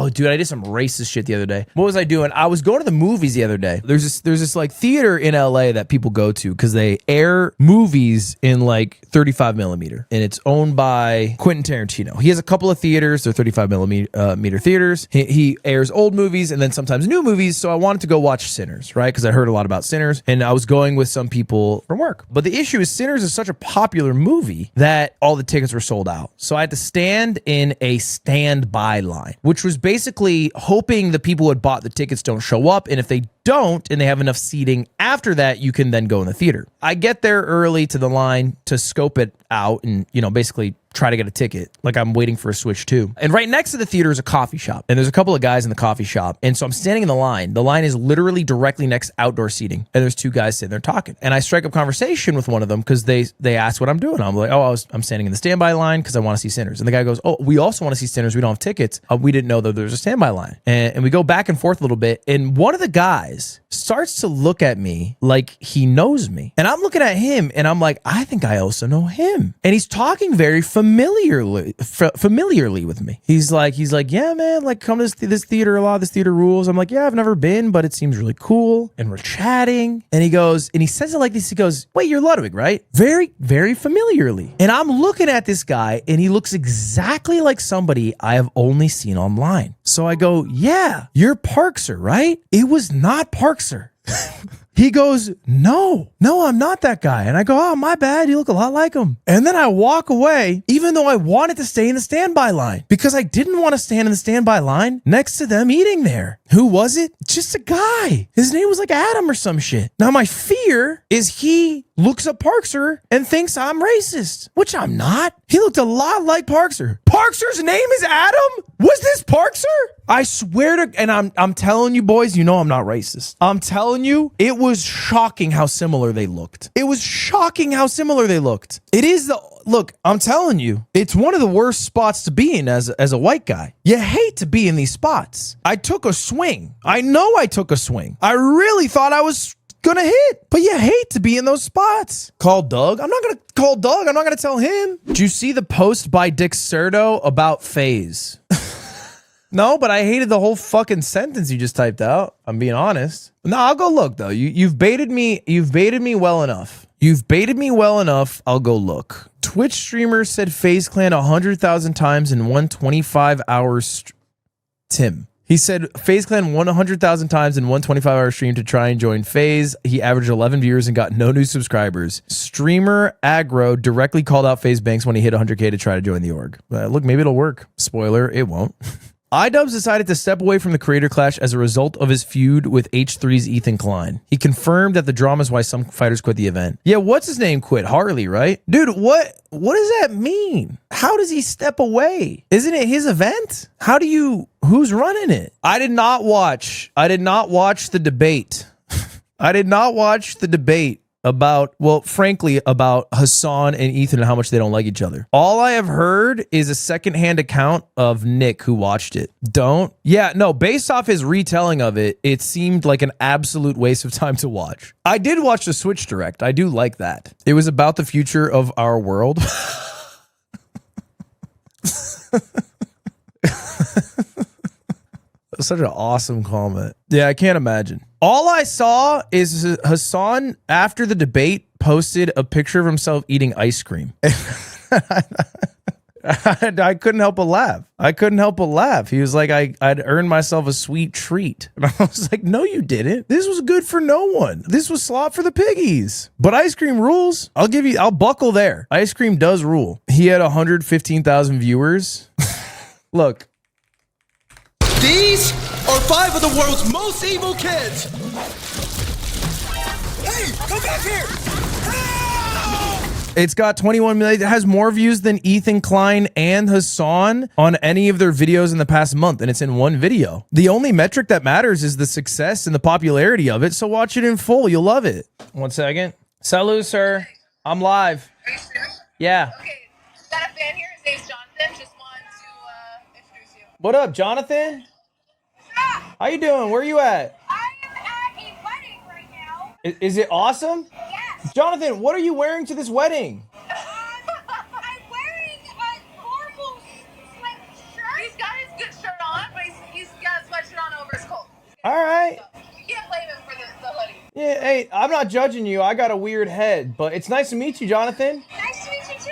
Oh, dude, I did some racist shit the other day. What was I doing? I was going to the movies the other day. There's this like theater in LA that people go to because they air movies in like 35 millimeter, and it's owned by Quentin Tarantino. He has a couple of theaters. They're 35 millimeter theaters. He airs old movies and then sometimes new movies. So I wanted to go watch Sinners, right? Because I heard a lot about Sinners, and I was going with some people from work. But the issue is Sinners is such a popular movie that all the tickets were sold out. So I had to stand in a standby line, which was basically hoping the people who had bought the tickets don't show up. And if they don't, and they have enough seating after that, you can then go in the theater. I get there early to the line to scope it out and, you know, basically try to get a ticket. Like I'm waiting for a switch too. And right next to the theater is a coffee shop. And there's a couple of guys in the coffee shop. And so I'm standing in the line. The line is literally directly next to outdoor seating. And there's two guys sitting there talking. And I strike up conversation with one of them because they ask what I'm doing. I'm like, oh, I'm standing in the standby line because I want to see Sinners. And the guy goes, oh, we also want to see Sinners. We don't have tickets. We didn't know that there was a standby line. And we go back and forth a little bit. And one of the guys starts to look at me like he knows me. And I'm looking at him and I'm like, I think I also know him. And he's talking very familiarly with me. He's like, yeah, man, like come to this theater a lot. This theater rules. I'm like, yeah, I've never been, but it seems really cool. And we're chatting. And he goes, and he says it like this. He goes, wait, you're Ludwig, right? Very, very familiarly. And I'm looking at this guy and he looks exactly like somebody I have only seen online. So I go, yeah, you're Parkser, right? It was not Parkser. He goes, no, I'm not that guy. And I go, oh, my bad. You look a lot like him. And then I walk away, even though I wanted to stay in the standby line because I didn't want to stand in the standby line next to them eating there. Who was it? Just a guy. His name was like Adam or some shit. Now, my fear is he looks up Parkser and thinks I'm racist, which I'm not. He looked a lot like Parkser. Parkser's name is Adam? Was this Parkser? I swear to, and I'm telling you boys, you know I'm not racist. I'm telling you, it was shocking how similar they looked. It was shocking how similar they looked. It is the, look, I'm telling you, it's one of the worst spots to be in as a white guy. You hate to be in these spots. I took a swing. I know I took a swing. I really thought I was gonna hit, but you hate to be in those spots. Call Doug. I'm not gonna call Doug. I'm not gonna tell him. Did you see the post by Dick Serto about FaZe? No, but I hated the whole fucking sentence you just typed out. I'm being honest. No, I'll go look though. You've baited me. You've baited me well enough. You've baited me well enough. I'll go look. Twitch streamer said FaZe Clan 100,000 times in 125 hours. Tim. He said FaZe Clan 100,000 times in 125-hour stream to try and join FaZe. He averaged 11 viewers and got no new subscribers. Streamer Aggro directly called out FaZe Banks when he hit 100K to try to join the org. Look, maybe it'll work. Spoiler, it won't. iDubbbz decided to step away from the creator clash as a result of his feud with H3's Ethan Klein. He confirmed that the drama is why some fighters quit the event. Yeah, what's his name quit? Harley, right? Dude, what does that mean? How does he step away? Isn't it his event? Who's running it? I did not watch the debate. I did not watch the debate about Hassan and Ethan and how much they don't like each other. All I have heard is a secondhand account of Nick who watched it. Based off his retelling of it, it seemed like an absolute waste of time to watch. I did watch the Switch Direct. I do like that. It was about the future of our world. Such an awesome comment. Yeah, I can't imagine. All I saw is Hassan, after the debate, posted a picture of himself eating ice cream. I couldn't help but laugh. He was like, I'd earned myself a sweet treat. And I was like, no, you didn't. This was good for no one. This was slop for the piggies. But ice cream rules. I'll buckle there. Ice cream does rule. He had 115,000 viewers. Look. These are 5 of the world's most evil kids. Hey, come back here. It's got 21 million. It has more views than Ethan Klein and Hassan on any of their videos in the past month, and it's in one video. The only metric that matters is the success and the popularity of it, so watch it in full. You'll love it. 1 second. Salut, sir. I'm live. Are you serious? Yeah. Okay, got a fan here. His name's Jonathan. Just wanted to introduce you. What up, Jonathan? How you doing? Where are you at? I am at a wedding right now. Is it awesome? Yes. Jonathan, what are you wearing to this wedding? I'm wearing a normal sweatshirt. He's got his good shirt on, but he's All right. You can't blame him for the hoodie. Yeah, hey, I'm not judging you. I got a weird head, but it's nice to meet you, Jonathan. Nice to meet you too.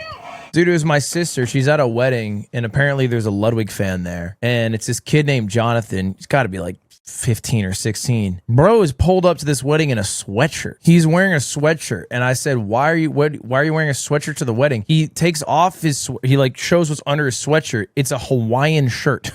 Dude, it was my sister. She's at a wedding, and apparently there's a Ludwig fan there. And it's this kid named Jonathan. He's got to be like 15 or 16. Bro is pulled up to this wedding in a sweatshirt. He's wearing a sweatshirt. And I said, why are you wearing a sweatshirt to the wedding? He takes off he like shows what's under his sweatshirt. It's a Hawaiian shirt.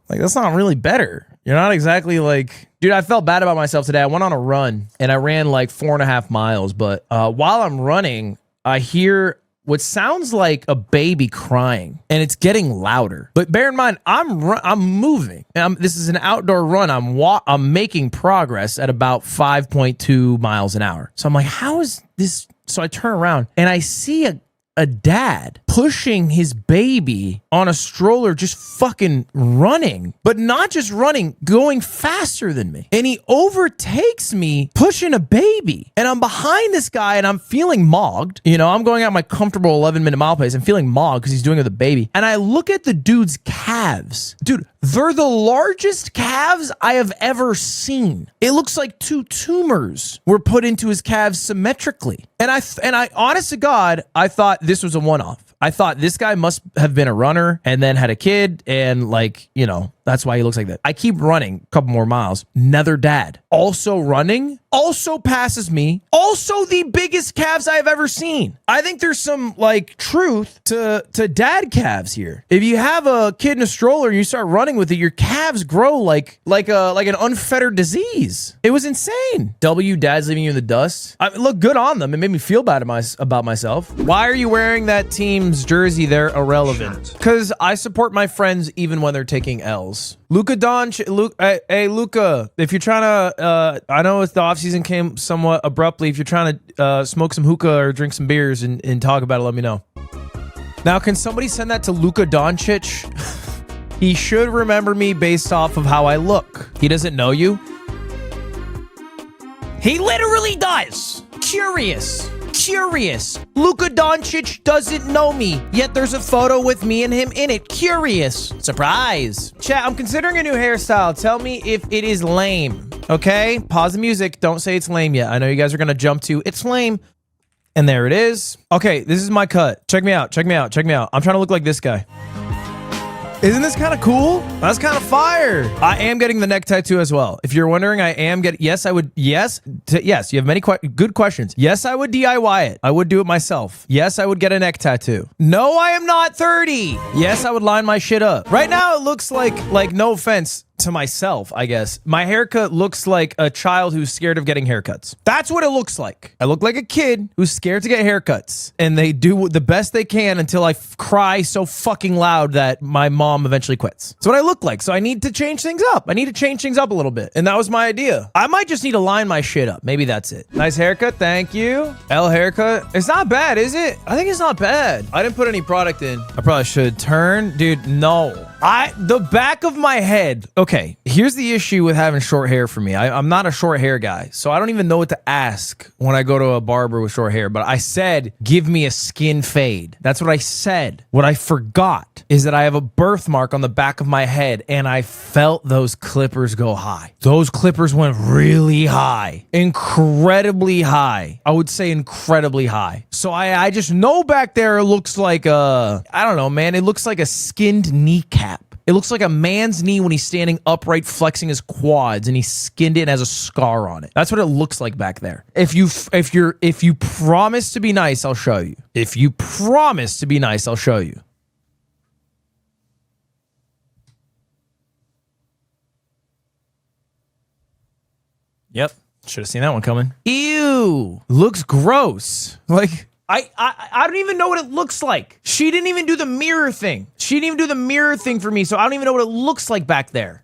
Like, that's not really better. You're not exactly like, dude, I felt bad about myself today. I went on a run and I ran like 4.5 miles. But while I'm running, I hear what sounds like a baby crying, and it's getting louder. But bear in mind, I'm moving. And this is an outdoor run. I'm making progress at about 5.2 miles an hour. So I'm like, how is this? So I turn around and I see a dad pushing his baby on a stroller, just fucking running, but not just running, going faster than me. And he overtakes me pushing a baby. And I'm behind this guy and I'm feeling mogged. You know, I'm going at my comfortable 11-minute mile pace. I'm feeling mogged because he's doing it with a baby. And I look at the dude's calves. Dude, they're the largest calves I have ever seen. It looks like 2 tumors were put into his calves symmetrically. And I honest to God, I thought this was a one-off. I thought this guy must have been a runner and then had a kid, and like, you know, that's why he looks like that. I keep running a couple more miles. Another dad also running, also passes me, also the biggest calves I have ever seen. I think there's some like truth to dad calves here. If you have a kid in a stroller and you start running with it, your calves grow like an unfettered disease. It was insane. Dad's leaving you in the dust. I mean, look, good on them. It made me feel bad about myself. Why are you wearing that team's jersey? They're irrelevant. Because I support my friends even when they're taking L's. Luka Doncic, hey Luka, if you're trying to, I know the offseason came somewhat abruptly. If you're trying to smoke some hookah or drink some beers and talk about it, let me know. Now, can somebody send that to Luka Doncic? He should remember me based off of how I look. He doesn't know you. He literally does. Curious. Luka Doncic doesn't know me, yet there's a photo with me and him in it. Curious. Surprise. Chat, I'm considering a new hairstyle. Tell me if it is lame. Okay? Pause the music. Don't say it's lame yet. I know you guys are going to jump to it's lame. And there it is. Okay, this is my cut. Check me out. I'm trying to look like this guy. Isn't this kind of cool? That's kind of fire. I am getting the neck tattoo as well. If you're wondering, I am getting, yes, I would, yes, yes, you have many good questions. Yes, I would DIY it. I would do it myself. Yes, I would get a neck tattoo. No, I am not 30. Yes, I would line my shit up. Right now, it looks like no offense to myself, I guess. My haircut looks like a child who's scared of getting haircuts. That's what it looks like. I look like a kid who's scared to get haircuts, and they do the best they can until I cry so fucking loud that my mom eventually quits. That's what I look like. So I need to change things up. I need to change things up a little bit. And that was my idea. I might just need to line my shit up. Maybe that's it. Nice haircut. Thank you. L haircut. It's not bad, is it? I think it's not bad. I didn't put any product in. I probably should turn. Dude, no. The back of my head. Okay, here's the issue with having short hair for me. I'm not a short hair guy, so I don't even know what to ask when I go to a barber with short hair. But I said, give me a skin fade. That's what I said. What I forgot is that I have a birthmark on the back of my head, and I felt those clippers go high. Those clippers went really high. Incredibly high. I would say incredibly high. So I just know back there it looks like I don't know, man. It looks like a skinned kneecap. It looks like a man's knee when he's standing upright, flexing his quads, and he skinned it and has a scar on it. That's what it looks like back there. If you promise to be nice, I'll show you. If you promise to be nice, I'll show you. Yep. Should have seen that one coming. Ew. Looks gross. Like, I don't even know what it looks like. She didn't even do the mirror thing. She didn't even do the mirror thing for me, so I don't even know what it looks like back there.